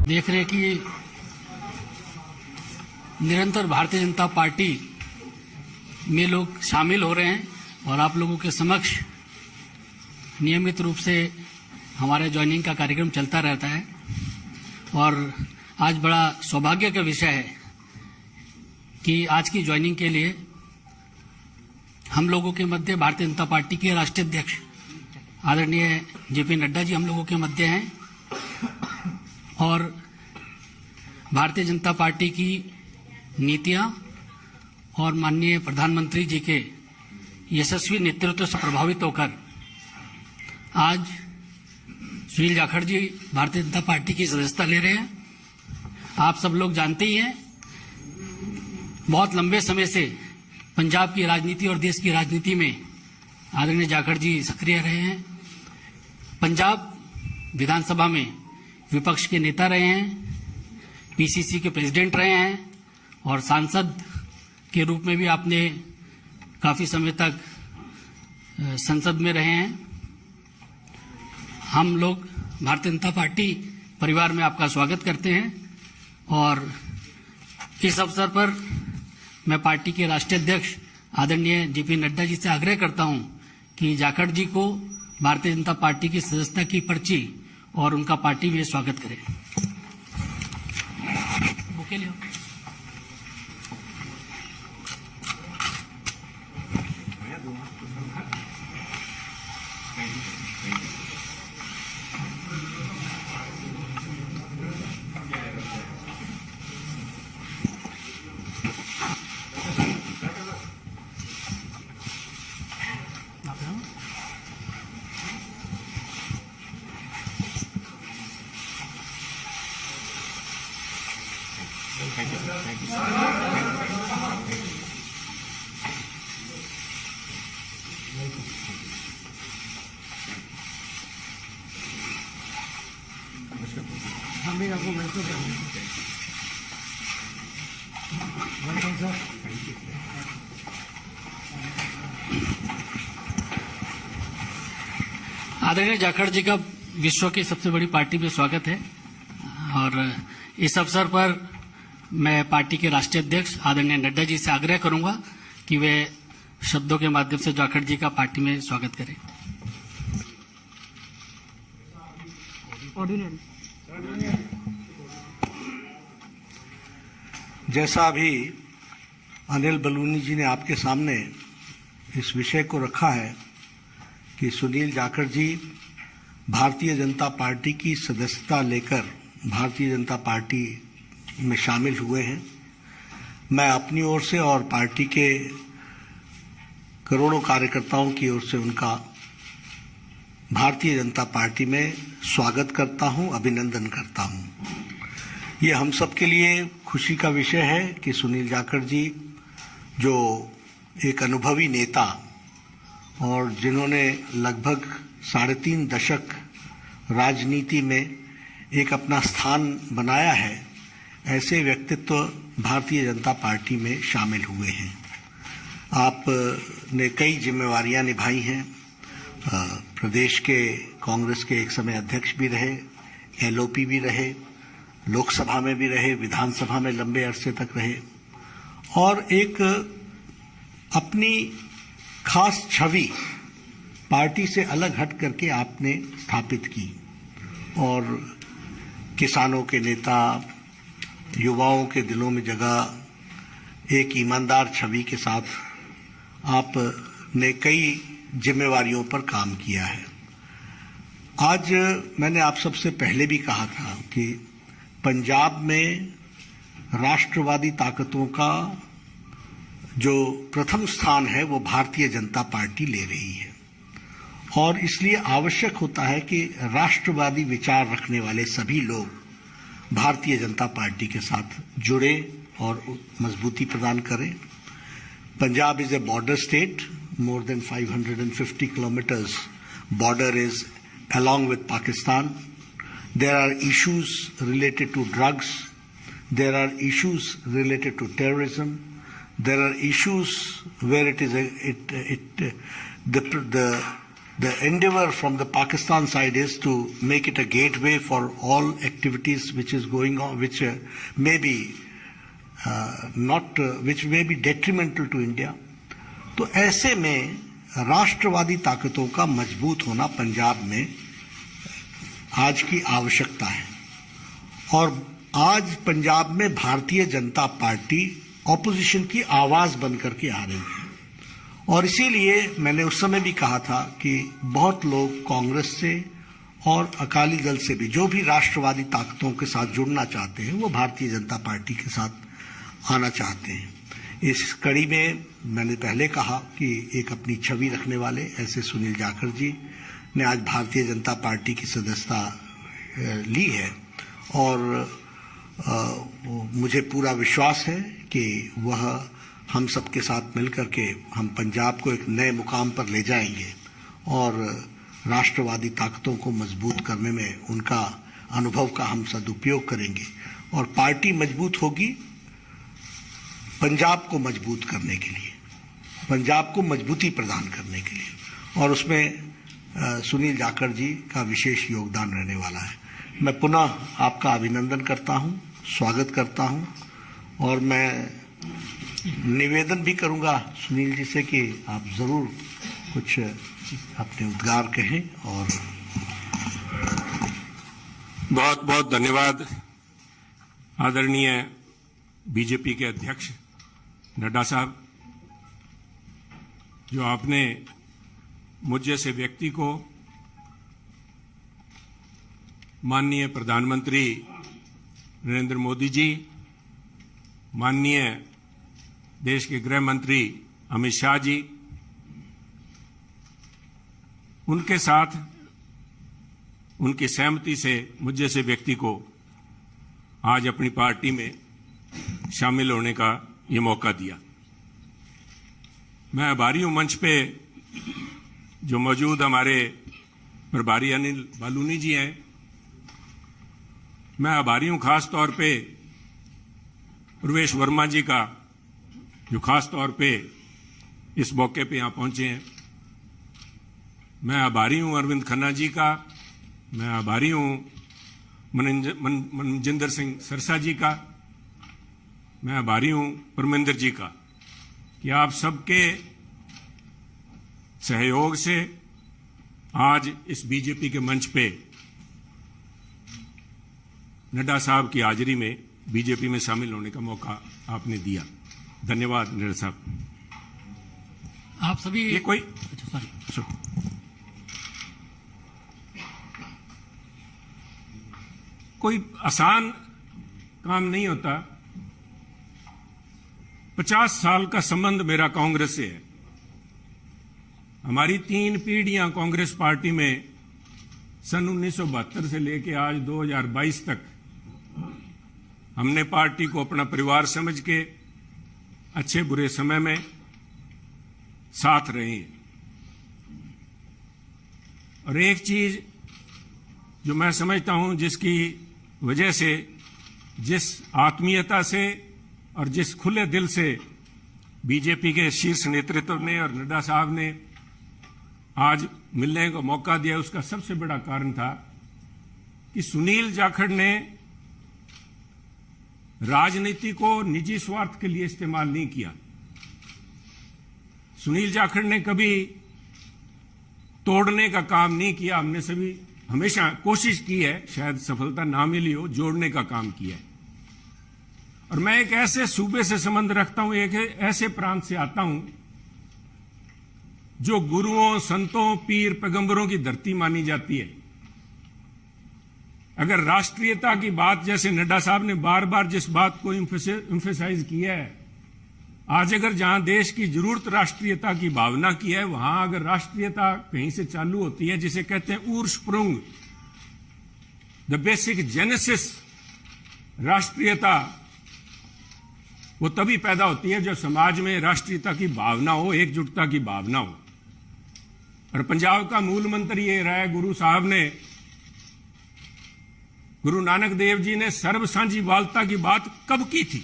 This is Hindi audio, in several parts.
देख रहे कि निरंतर भारतीय जनता पार्टी में लोग शामिल हो रहे हैं और आप लोगों के समक्ष नियमित रूप से हमारे ज्वाइनिंग का कार्यक्रम चलता रहता है। और आज बड़ा सौभाग्य का विषय है कि आज की ज्वाइनिंग के लिए हम लोगों के मध्य भारतीय जनता पार्टी के राष्ट्रीय अध्यक्ष आदरणीय जेपी नड्डा जी हम लोगों के मध्य हैं और भारतीय जनता पार्टी की नीतियां और माननीय प्रधानमंत्री जी के यशस्वी नेतृत्व से प्रभावित होकर आज सुनील जाखड़ जी भारतीय जनता पार्टी की सदस्यता ले रहे हैं। आप सब लोग जानते ही हैं, बहुत लंबे समय से पंजाब की राजनीति और देश की राजनीति में आदरणीय जाखड़ जी सक्रिय रहे हैं। पंजाब विधानसभा में विपक्ष के नेता रहे हैं, पीसीसी के प्रेसिडेंट रहे हैं और सांसद के रूप में भी आपने काफी समय तक संसद में रहे हैं। हम लोग भारतीय जनता पार्टी परिवार में आपका स्वागत करते हैं और इस अवसर पर मैं पार्टी के राष्ट्रीय अध्यक्ष आदरणीय जेपी नड्डा जी से आग्रह करता हूं कि जाखड़ जी को भारतीय जनता पार्टी की सदस्यता की पर्ची और उनका पार्टी में स्वागत करें। बुके लियो। हम भी आपको महसूस करेंगे। आदरणीय जाखड़ जी का विश्व की सबसे बड़ी पार्टी में स्वागत है और इस अवसर पर मैं पार्टी के राष्ट्रीय अध्यक्ष आदरणीय नड्डा जी से आग्रह करूंगा कि वे शब्दों के माध्यम से जाखड़ जी का पार्टी में स्वागत करें। जैसा अभी अनिल बलूनी जी ने आपके सामने इस विषय को रखा है कि सुनील जाखड़ जी भारतीय जनता पार्टी की सदस्यता लेकर भारतीय जनता पार्टी में शामिल हुए हैं, मैं अपनी ओर से और पार्टी के करोड़ों कार्यकर्ताओं की ओर से उनका भारतीय जनता पार्टी में स्वागत करता हूं, अभिनंदन करता हूं। ये हम सब के लिए खुशी का विषय है कि सुनील जाखड़ जी जो एक अनुभवी नेता और जिन्होंने लगभग 3.5 दशक राजनीति में एक अपना स्थान बनाया है, ऐसे व्यक्तित्व भारतीय जनता पार्टी में शामिल हुए हैं। आपने कई जिम्मेवारियां निभाई हैं, प्रदेश के कांग्रेस के एक समय अध्यक्ष भी रहे, एलओपी भी रहे, लोकसभा में भी रहे, विधानसभा में लंबे अरसे तक रहे और एक अपनी खास छवि पार्टी से अलग हट करके आपने स्थापित की और किसानों के नेता, युवाओं के दिलों में जगह एक ईमानदार छवि के साथ आपने कई जिम्मेवारियों पर काम किया है। आज मैंने आप सबसे पहले भी कहा था कि पंजाब में राष्ट्रवादी ताकतों का जो प्रथम स्थान है वो भारतीय जनता पार्टी ले रही है और इसलिए आवश्यक होता है कि राष्ट्रवादी विचार रखने वाले सभी लोग भारतीय जनता पार्टी के साथ जुड़े और मजबूती प्रदान करें। Punjab is a border state, more than 550 kilometers border is along with Pakistan. There are issues related to drugs, there are issues related to terrorism, there are issues where it is the The endeavor from the Pakistan side is to make it a gateway for all activities which is going on, which may be which may be detrimental to India. तो ऐसे में राष्ट्रवादी ताकतों का मजबूत होना पंजाब में आज की आवश्यकता है। और आज पंजाब में भारतीय जनता पार्टी ऑपोजिशन की आवाज बनकर के आ रही है। और इसीलिए मैंने उस समय भी कहा था कि बहुत लोग कांग्रेस से और अकाली दल से भी, जो भी राष्ट्रवादी ताकतों के साथ जुड़ना चाहते हैं, वो भारतीय जनता पार्टी के साथ आना चाहते हैं। इस कड़ी में मैंने पहले कहा कि एक अपनी छवि रखने वाले ऐसे सुनील जाखड़ जी ने आज भारतीय जनता पार्टी की सदस्यता ली है। और मुझे पूरा विश्वास है कि वह हम सबके साथ मिलकर के हम पंजाब को एक नए मुकाम पर ले जाएंगे और राष्ट्रवादी ताकतों को मजबूत करने में उनका अनुभव का हम सदुपयोग करेंगे। और पार्टी मजबूत होगी पंजाब को मजबूत करने के लिए, पंजाब को मजबूती प्रदान करने के लिए, और उसमें सुनील जाखड़ जी का विशेष योगदान रहने वाला है। मैं पुनः आपका अभिनंदन करता हूं, स्वागत करता हूं, और मैं निवेदन भी करूंगा सुनील जी से कि आप जरूर कुछ अपने उद्गार कहें। और बहुत बहुत धन्यवाद आदरणीय बीजेपी के अध्यक्ष नड्डा साहब, जो आपने मुझ जैसे व्यक्ति को माननीय प्रधानमंत्री नरेंद्र मोदी जी, माननीय देश के गृह मंत्री अमित शाह जी, उनके साथ उनकी सहमति से मुझ जैसे व्यक्ति को आज अपनी पार्टी में शामिल होने का ये मौका दिया। मैं आभारी हूं मंच पे जो मौजूद हमारे प्रभारी अनिल बालूनी जी हैं। मैं आभारी हूं खास तौर पे प्रवेश वर्मा जी का, जो खास तौर पे इस मौके पे यहां पहुंचे हैं। मैं आभारी हूं अरविंद खन्ना जी का, मैं आभारी हूं मनजिंदर सिंह सरसा जी का, मैं आभारी हूं परमिंदर जी का कि आप सबके सहयोग से आज इस बीजेपी के मंच पे नड्डा साहब की हाजिरी में बीजेपी में शामिल होने का मौका आपने दिया। धन्यवाद नड्डा साहब। आप सभी ये कोई कोई आसान काम नहीं होता। 50 साल का संबंध मेरा कांग्रेस से है। हमारी 3 पीढ़ियां कांग्रेस पार्टी में सन 1972 से लेकर आज 2022 तक हमने पार्टी को अपना परिवार समझ के अच्छे बुरे समय में साथ रहे हैं। और एक चीज जो मैं समझता हूं, जिसकी वजह से, जिस आत्मीयता से और जिस खुले दिल से बीजेपी के शीर्ष नेतृत्व ने और नड्डा साहब ने आज मिलने का मौका दिया, उसका सबसे बड़ा कारण था कि सुनील जाखड़ ने राजनीति को निजी स्वार्थ के लिए इस्तेमाल नहीं किया। सुनील जाखड़ ने कभी तोड़ने का काम नहीं किया। हमने सभी हमेशा कोशिश की है, शायद सफलता ना मिली हो, जोड़ने का काम किया है। और मैं एक ऐसे सूबे से संबंध रखता हूं, एक ऐसे प्रांत से आता हूं जो गुरुओं, संतों, पीर, पैगंबरों की धरती मानी जाती है। अगर राष्ट्रीयता की बात, जैसे नड्डा साहब ने बार बार जिस बात को एम्फेसाइज किया है, आज अगर जहां देश की जरूरत राष्ट्रीयता की भावना की है, वहां अगर राष्ट्रीयता कहीं से चालू होती है, जिसे कहते हैं उर्स्प्रुंग, द बेसिक जेनेसिस राष्ट्रीयता, वो तभी पैदा होती है जब समाज में राष्ट्रीयता की भावना हो, एकजुटता की भावना हो। और पंजाब का मूल मंत्र ये रहा है, गुरु साहब ने, गुरु नानक देव जी ने सर्व साझीवालता की बात कब की थी?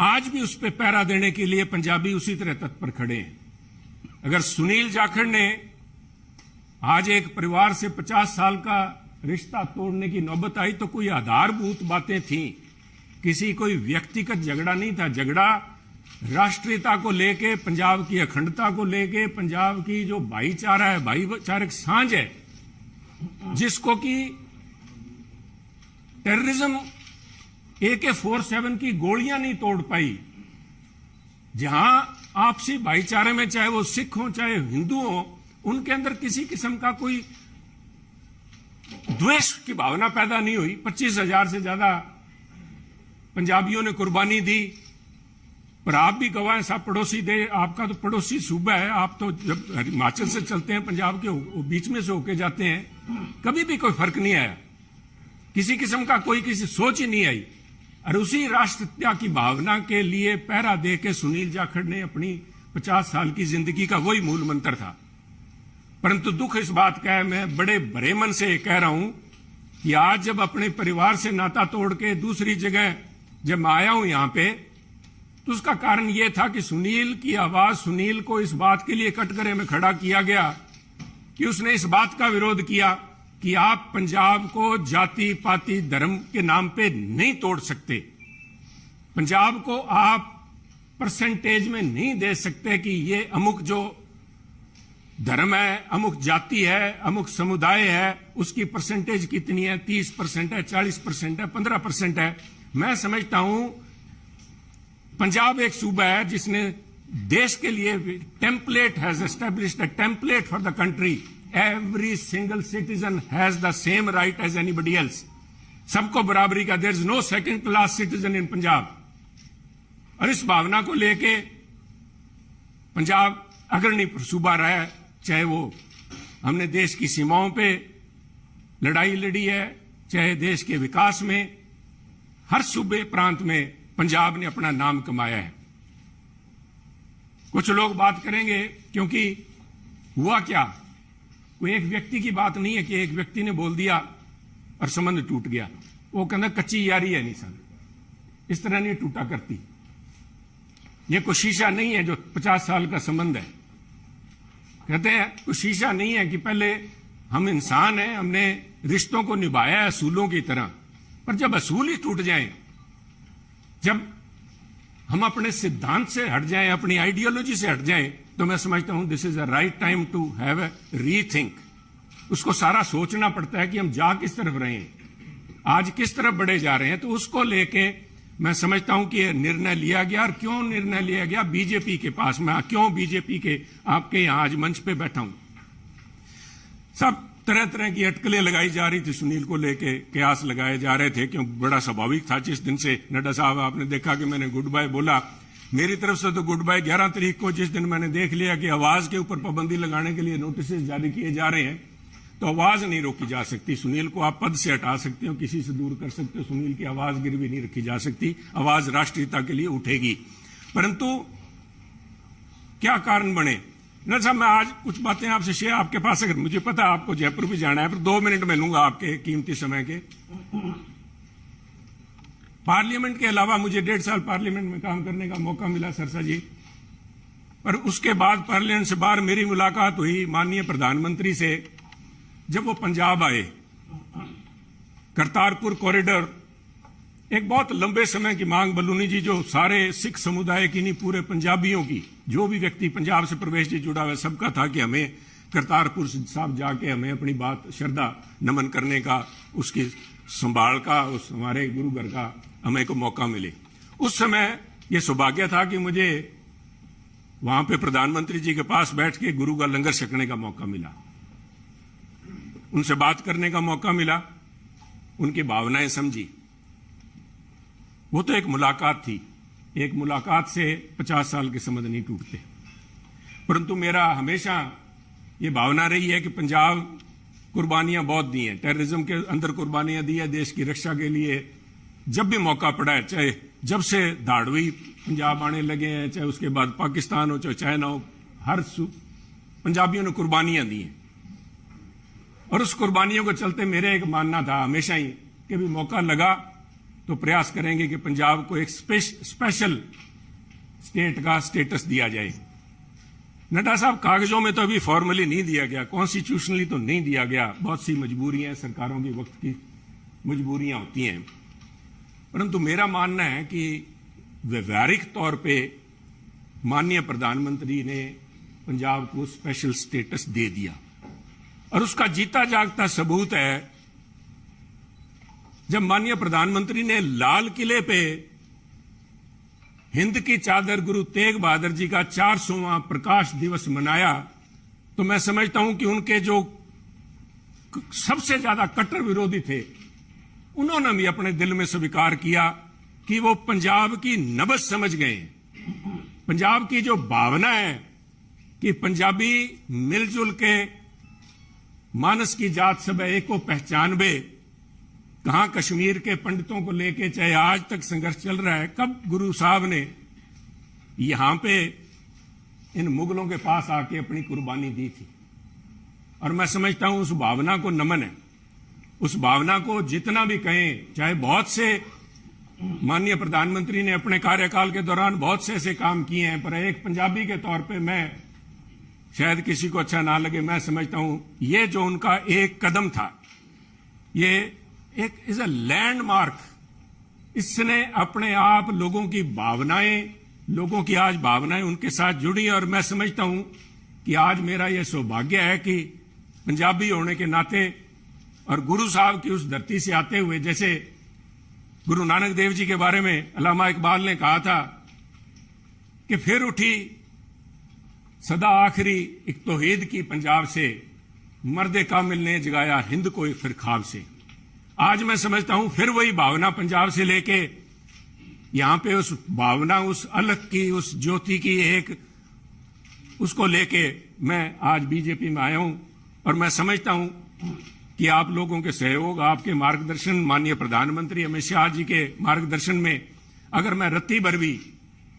आज भी उस पर पहरा देने के लिए पंजाबी उसी तरह तत्पर खड़े हैं। अगर सुनील जाखड़ ने आज एक परिवार से 50 साल का रिश्ता तोड़ने की नौबत आई तो कोई आधारभूत बातें थी, किसी कोई व्यक्तिगत झगड़ा नहीं था। झगड़ा राष्ट्रीयता को लेके, पंजाब की अखंडता को लेके, पंजाब की जो भाईचारा है, भाईचारक सांझ है, जिसको कि टेररिज्म AK-47 की गोलियां नहीं तोड़ पाई। जहां आपसी भाईचारे में, चाहे वो सिख हो चाहे हिंदू हो, उनके अंदर किसी किस्म का कोई द्वेष की भावना पैदा नहीं हुई। 25,000 से ज्यादा पंजाबियों ने कुर्बानी दी। पर आप भी गवाह हैं, साहब पड़ोसी दे, आपका तो पड़ोसी सूबा है, आप तो जब हिमाचल से चलते हैं, पंजाब के बीच में से होके जाते हैं, कभी भी कोई फर्क नहीं आया, किसी किस्म का कोई किसी सोच ही नहीं आई। और उसी राष्ट्रीयता की भावना के लिए पहरा दे के सुनील जाखड़ ने अपनी 50 साल की जिंदगी का वही मूल मंत्र था। परंतु दुख इस बात का है, मैं बड़े भरे मन से कह रहा हूं कि आज जब अपने परिवार से नाता तोड़ के दूसरी जगह जब मैं आया हूं यहां पे, तो उसका कारण यह था कि सुनील की आवाज, सुनील को इस बात के लिए कटघरे में खड़ा किया गया कि उसने इस बात का विरोध किया कि आप पंजाब को जाति पाति धर्म के नाम पे नहीं तोड़ सकते, पंजाब को आप परसेंटेज में नहीं दे सकते कि ये अमुक जो धर्म है, अमुक जाति है, अमुक समुदाय है, उसकी परसेंटेज कितनी है, 30% है, 40% है, 15% है। मैं समझता हूं पंजाब एक सूबा है जिसने देश के लिए template has established a template for the country. Every single citizen has the same right as anybody else. सबको बराबरी का, there is no second class citizen in Punjab. और इस भावना को लेके पंजाब अग्रणी सूबा रहा है, चाहे वो हमने देश की सीमाओं पे लड़ाई लड़ी है, चाहे देश के विकास में, हर सूबे प्रांत में पंजाब ने अपना नाम कमाया है। कुछ लोग बात करेंगे क्योंकि हुआ क्या, कोई एक व्यक्ति की बात नहीं है कि एक व्यक्ति ने बोल दिया और संबंध टूट गया। वो कहना कच्ची यारी है, नहीं सर, इस तरह नहीं टूटा करती। ये कोई शीशा नहीं है जो 50 साल का संबंध है। कहते हैं कोई शीशा नहीं है कि पहले हम इंसान हैं, हमने रिश्तों को निभाया है असूलों की तरह, पर जब असूल ही टूट जाएं, जब हम अपने सिद्धांत से हट जाएं, अपनी आइडियोलॉजी से हट जाएं, तो मैं समझता हूं this is a right time to have a rethink. उसको सारा सोचना पड़ता है कि हम जा किस तरफ रहे हैं, आज किस तरफ बढ़े जा रहे हैं। तो उसको लेके मैं समझता हूं कि निर्णय लिया गया। और क्यों निर्णय लिया गया, बीजेपी के पास, मैं क्यों बीजेपी के आपके यहां आज मंच पे बैठा हूं। सब तरह तरह की अटकलें लगाई जा रही थी सुनील को लेके, कयास लगाए जा रहे थे, क्यों बड़ा स्वाभाविक था। जिस दिन से नड्डा साहब आपने देखा कि मैंने गुड बाय बोला, मेरी तरफ से तो गुड बाय 11 तारीख को, जिस दिन मैंने देख लिया कि आवाज के ऊपर पाबंदी लगाने के लिए नोटिस जारी किए जा रहे हैं, तो आवाज नहीं रोकी जा सकती। सुनील को आप पद से हटा सकते हो, किसी से दूर कर सकते हो, सुनील की आवाज गिरवी नहीं रखी जा सकती। आवाज राष्ट्रीयता के लिए उठेगी। परंतु क्या कारण बने न साहब, मैं आज कुछ बातें आपसे शेयर, आपके पास अगर मुझे पता है आपको जयपुर भी जाना है, पर 2 मिनट में लूंगा आपके कीमती समय के। पार्लियामेंट के अलावा मुझे 1.5 साल पार्लियामेंट में काम करने का मौका मिला सरसा जी, पर उसके बाद पार्लियामेंट से बाहर मेरी मुलाकात हुई माननीय प्रधानमंत्री से जब वो पंजाब आए। करतारपुर कॉरिडोर एक बहुत लंबे समय की मांग बलूनी जी, जो सारे सिख समुदाय की नहीं, पूरे पंजाबियों की, जो भी व्यक्ति पंजाब से प्रवेश जी जुड़ा हुआ सबका था कि हमें करतारपुर साहब जाके हमें अपनी बात श्रद्धा नमन करने का, उसकी संभाल का, उस हमारे गुरु घर का हमें को मौका मिले। उस समय यह सौभाग्य था कि मुझे वहां पे प्रधानमंत्री जी के पास बैठ के गुरु का लंगर छकने का मौका मिला, उनसे बात करने का मौका मिला, उनकी भावनाएं समझी। वो तो एक मुलाकात थी, एक मुलाकात से 50 साल के संबंध नहीं टूटते। परंतु मेरा हमेशा ये भावना रही है कि पंजाब कुर्बानियां बहुत दी हैं, टेररिज्म के अंदर कुर्बानियां दी है देश की रक्षा के लिए। जब भी मौका पड़ा है, चाहे जब से धाड़वी पंजाब आने लगे हैं, चाहे उसके बाद पाकिस्तान हो, चाहे चाइना हो, हर पंजाबियों ने कुर्बानियां दी हैं। और उस कुर्बानियों को चलते मेरे एक मानना था हमेशा ही कि भी मौका लगा तो प्रयास करेंगे कि पंजाब को एक स्पेशल स्टेट का स्टेटस दिया जाए। नड्डा साहब, कागजों में तो अभी फॉर्मली नहीं दिया गया, कॉन्स्टिट्यूशनली तो नहीं दिया गया, बहुत सी मजबूरियां, सरकारों की वक्त की मजबूरियां होती हैं, परंतु मेरा मानना है कि व्यवहारिक तौर पे माननीय प्रधानमंत्री ने पंजाब को स्पेशल स्टेटस दे दिया और उसका जीता जागता सबूत है जब माननीय प्रधानमंत्री ने लाल किले पे हिंद की चादर गुरु तेग बहादुर जी का 400वां प्रकाश दिवस मनाया, तो मैं समझता हूं कि उनके जो सबसे ज्यादा कट्टर विरोधी थे उन्होंने भी अपने दिल में स्वीकार किया कि वो पंजाब की नब्ज समझ गए। पंजाब की जो भावना है कि पंजाबी मिलजुल के मानस की जात सब एक को पहचानबे, कहां कश्मीर के पंडितों को लेके चाहे आज तक संघर्ष चल रहा है, कब गुरु साहब ने यहां पे इन मुगलों के पास आके अपनी कुर्बानी दी थी। और मैं समझता हूं उस भावना को नमन है, उस भावना को जितना भी कहें, चाहे बहुत से माननीय प्रधानमंत्री ने अपने कार्यकाल के दौरान बहुत से ऐसे काम किए हैं, पर एक पंजाबी के तौर पे मैं, शायद किसी को अच्छा ना लगे, मैं समझता हूं ये जो उनका एक कदम था, ये एक इज अ लैंडमार्क। इसने अपने आप लोगों की भावनाएं, लोगों की आज भावनाएं उनके साथ जुड़ी, और मैं समझता हूं कि आज मेरा यह सौभाग्य है कि पंजाबी होने के नाते और गुरु साहब की उस धरती से आते हुए, जैसे गुरु नानक देव जी के बारे में अल्लामा इकबाल ने कहा था कि फिर उठी सदा आखिरी एक तौहीद की पंजाब से, मर्दे कामिल ने जगाया हिंद को फिर ख्वाब से। आज मैं समझता हूं फिर वही भावना पंजाब से लेके यहां पे उस भावना, उस अलग की, उस ज्योति की एक, उसको लेके मैं आज बीजेपी में आया हूं। और मैं समझता हूं कि आप लोगों के सहयोग, आपके मार्गदर्शन, माननीय प्रधानमंत्री अमित शाह जी के मार्गदर्शन में अगर मैं रत्ती भर भी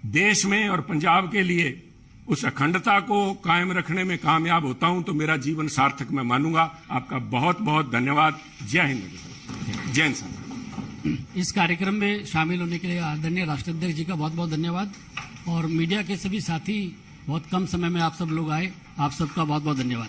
देश में और पंजाब के लिए उस अखंडता को कायम रखने में कामयाब होता हूं तो मेरा जीवन सार्थक मैं मानूंगा। आपका बहुत बहुत धन्यवाद। जय हिंद, जय हिंद साहब। इस कार्यक्रम में शामिल होने के लिए आदरणीय राष्ट्राध्यक्ष जी का बहुत बहुत धन्यवाद, और मीडिया के सभी साथी, बहुत कम समय में आप सब लोग आए, आप सबका बहुत बहुत धन्यवाद।